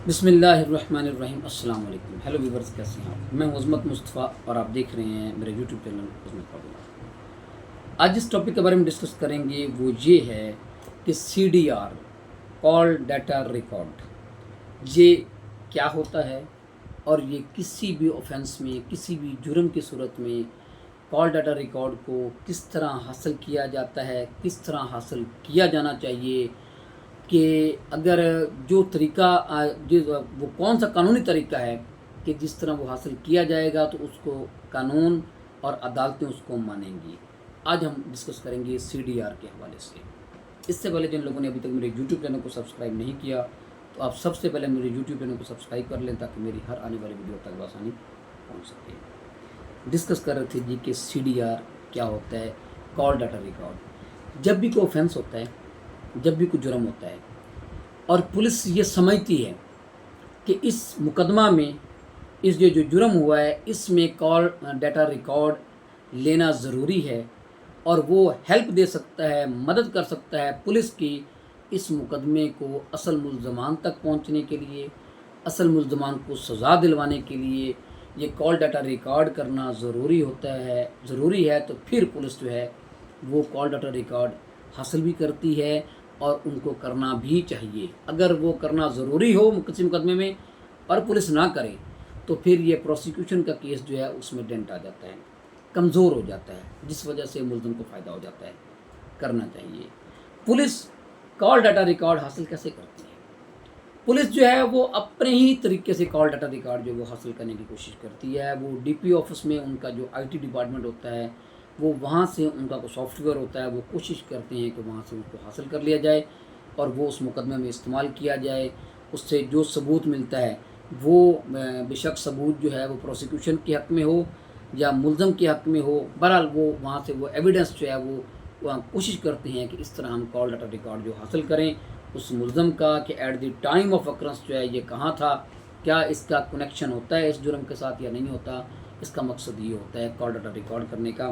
بسم اللہ الرحمن الرحیم۔ السلام علیکم۔ ہیلو ویورز، کیسے ہیں آپ؟ میں عظمت مصطفیٰ اور آپ دیکھ رہے ہیں میرے یوٹیوب چینل عظمت پاپولر۔ آج جس ٹاپک کے بارے میں ڈسکس کریں گے وہ یہ ہے کہ CDR کال ڈیٹا ریکارڈ یہ کیا ہوتا ہے اور یہ کسی بھی آفینس میں، کسی بھی جرم کی صورت میں کال ڈیٹا ریکارڈ کو کس طرح حاصل کیا جاتا ہے، کس طرح حاصل کیا جانا چاہیے، کہ اگر جو طریقہ وہ کون سا قانونی طریقہ ہے کہ جس طرح وہ حاصل کیا جائے گا تو اس کو قانون اور عدالتیں اس کو مانیں گی۔ آج ہم ڈسکس کریں گے CDR کے حوالے سے۔ اس سے پہلے جن لوگوں نے ابھی تک میرے یوٹیوب چینل کو سبسکرائب نہیں کیا تو آپ سب سے پہلے میرے یوٹیوب چینل کو سبسکرائب کر لیں تاکہ میری ہر آنے والی ویڈیو تک بآسانی پہنچ سکے۔ ڈسکس کر رہے تھے جی کہ CDR کیا ہوتا ہے، کال ڈیٹا ریکارڈ۔ جب بھی کوئی آفینس ہوتا ہے، جب بھی کوئی جرم ہوتا ہے اور پولیس یہ سمجھتی ہے کہ اس مقدمہ میں اس جو جرم ہوا ہے اس میں کال ڈیٹا ریکارڈ لینا ضروری ہے اور وہ ہیلپ دے سکتا ہے، مدد کر سکتا ہے پولیس کی اس مقدمے کو اصل ملزمان تک پہنچنے کے لیے، اصل ملزمان کو سزا دلوانے کے لیے یہ کال ڈیٹا ریکارڈ کرنا ضروری ہے تو پھر پولیس جو ہے وہ کال ڈیٹا ریکارڈ حاصل بھی کرتی ہے اور ان کو کرنا بھی چاہیے۔ اگر وہ کرنا ضروری ہو کسی مقدمے میں اور پولیس نہ کرے تو پھر یہ پروسیکیوشن کا کیس جو ہے اس میں ڈنٹ آ جاتا ہے، کمزور ہو جاتا ہے، جس وجہ سے ملزم کو فائدہ ہو جاتا ہے۔ کرنا چاہیے۔ پولیس کال ڈیٹا ریکارڈ حاصل کیسے کرتی ہے؟ پولیس جو ہے وہ اپنے ہی طریقے سے کال ڈیٹا ریکارڈ جو وہ حاصل کرنے کی کوشش کرتی ہے۔ وہ DPO آفس میں ان کا جو IT ڈپارٹمنٹ ہوتا ہے وہ وہاں سے ان کا کوئی سافٹ ویئر ہوتا ہے، وہ کوشش کرتے ہیں کہ وہاں سے اس کو حاصل کر لیا جائے اور وہ اس مقدمے میں استعمال کیا جائے۔ اس سے جو ثبوت ملتا ہے وہ بے شک ثبوت جو ہے وہ پروسیکیوشن کے حق میں ہو یا ملزم کے حق میں ہو، بہرحال وہ وہاں سے وہ ایویڈنس جو ہے وہ کوشش کرتے ہیں کہ اس طرح ہم کال ڈیٹا ریکارڈ جو حاصل کریں اس ملزم کا کہ at the time of occurrence جو ہے یہ کہاں تھا، کیا اس کا کنیکشن ہوتا ہے اس جرم کے ساتھ یا نہیں ہوتا۔ اس کا مقصد یہ ہوتا ہے کال ڈیٹا ریکارڈ کرنے کا۔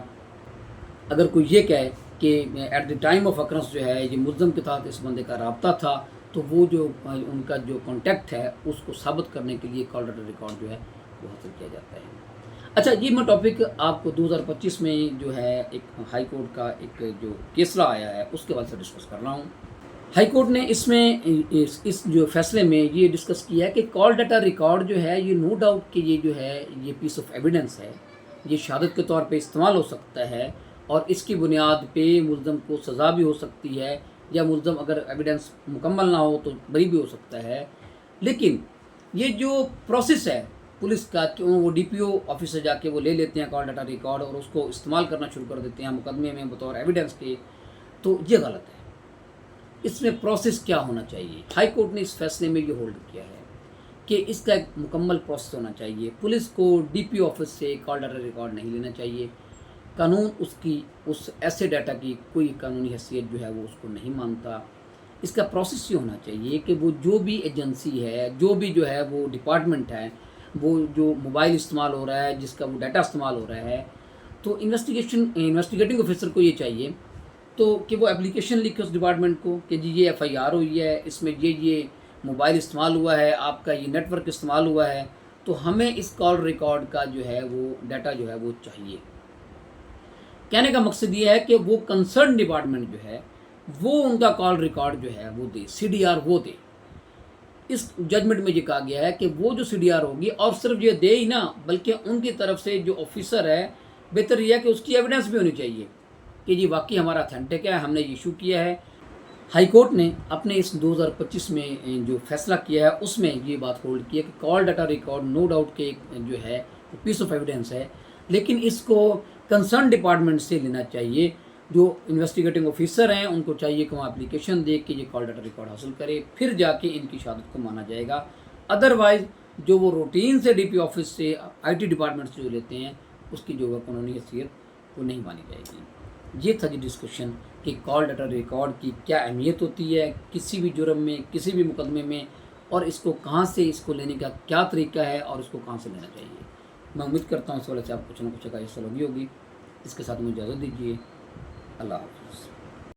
اگر کوئی یہ کہے کہ at the time of occurrence جو ہے یہ ملزم کے ساتھ اس بندے کا رابطہ تھا تو وہ جو ان کا جو کانٹیکٹ ہے اس کو ثابت کرنے کے لیے کال ڈیٹا ریکارڈ جو ہے وہ حاصل کیا جاتا ہے۔ اچھا، یہ میں ٹاپک آپ کو 2025 میں جو ہے ایک ہائی کورٹ کا ایک جو کیسلا آیا ہے اس کے بعد سے ڈسکس کر رہا ہوں۔ ہائی کورٹ نے اس میں اس جو فیصلے میں یہ ڈسکس کیا ہے کہ کال ڈیٹا ریکارڈ جو ہے یہ نو ڈاؤٹ کہ یہ جو ہے یہ پیس آف ایویڈنس ہے، یہ شہادت کے طور پہ استعمال ہو سکتا ہے اور اس کی بنیاد پہ ملزم کو سزا بھی ہو سکتی ہے یا ملزم اگر ایویڈنس مکمل نہ ہو تو بری بھی ہو سکتا ہے۔ لیکن یہ جو پروسیس ہے پولیس کا کہ وہ DPO آفس سے جا کے وہ لے لیتے ہیں کال ڈیٹا ریکارڈ اور اس کو استعمال کرنا شروع کر دیتے ہیں مقدمے میں بطور ایویڈنس کے، تو یہ غلط ہے۔ اس میں پروسیس کیا ہونا چاہیے؟ ہائی کورٹ نے اس فیصلے میں یہ ہولڈ کیا ہے کہ اس کا ایک مکمل پروسیس ہونا چاہیے۔ پولیس کو DPO آفس سے کال ڈیٹا ریکارڈ نہیں لینا چاہیے۔ قانون اس ایسے ڈیٹا کی کوئی قانونی حیثیت جو ہے وہ اس کو نہیں مانتا۔ اس کا پروسیس یہ ہونا چاہیے کہ وہ جو بھی ایجنسی ہے، جو ہے وہ ڈپارٹمنٹ ہے، وہ جو موبائل استعمال ہو رہا ہے، جس کا وہ ڈیٹا استعمال ہو رہا ہے، تو انویسٹیگیٹنگ آفیسر کو یہ چاہیے تو کہ وہ اپلیکیشن لکھے اس ڈپارٹمنٹ کو کہ جی یہ FIR ہوئی ہے، اس میں یہ موبائل استعمال ہوا ہے، آپ کا یہ نیٹ ورک استعمال ہوا ہے، تو ہمیں اس کال ریکارڈ کا جو ہے وہ ڈیٹا جو ہے وہ چاہیے۔ کہنے کا مقصد یہ ہے کہ وہ کنسرن ڈپارٹمنٹ جو ہے وہ ان کا کال ریکارڈ جو ہے وہ دے، CDR وہ دے۔ اس ججمنٹ میں یہ کہا گیا ہے کہ وہ جو CDR ہوگی اور صرف یہ دے ہی نہ بلکہ ان کی طرف سے جو آفیسر ہے بہتر یہ ہے کہ اس کی ایویڈنس بھی ہونی چاہیے کہ جی واقعی ہمارا اتھینٹک ہے، ہم نے ایشو کیا ہے۔ ہائی کورٹ نے اپنے اس 2025 میں جو فیصلہ کیا ہے اس میں یہ بات ہولڈ کی ہے کہ کال ڈیٹا ریکارڈ نو ڈاؤٹ کہ جو ہے پیس آف ایویڈنس ہے، لیکن اس کو کنسرن ڈپارٹمنٹ سے لینا چاہیے۔ جو انویسٹیگیٹنگ آفیسر ہیں ان کو چاہیے کہ وہ اپلیکیشن دے کے یہ کال ڈیٹا ریکارڈ حاصل کرے، پھر جا کے ان کی شہادت کو مانا جائے گا۔ ادروائز جو وہ روٹین سے DPO آفس سے IT ڈپارٹمنٹ سے جو لیتے ہیں اس کی جو قانونی حیثیت وہ نہیں مانی جائے گی۔ یہ تھا جی ڈسکشن کہ کال ڈیٹا ریکارڈ کی کیا اہمیت ہوتی ہے کسی بھی جرم میں، کسی بھی مقدمے میں، اور اس کو کہاں سے اس کو لینے کا کیا طریقہ ہے اور اس کو کہاں سے لینا چاہیے۔ میں امید کرتا ہوں اس والے سے آپ کچھ نہ کچھ کا حصہ لگی ہوگی۔ اس کے ساتھ مجھے اجازت دیجیے۔ اللہ حافظ۔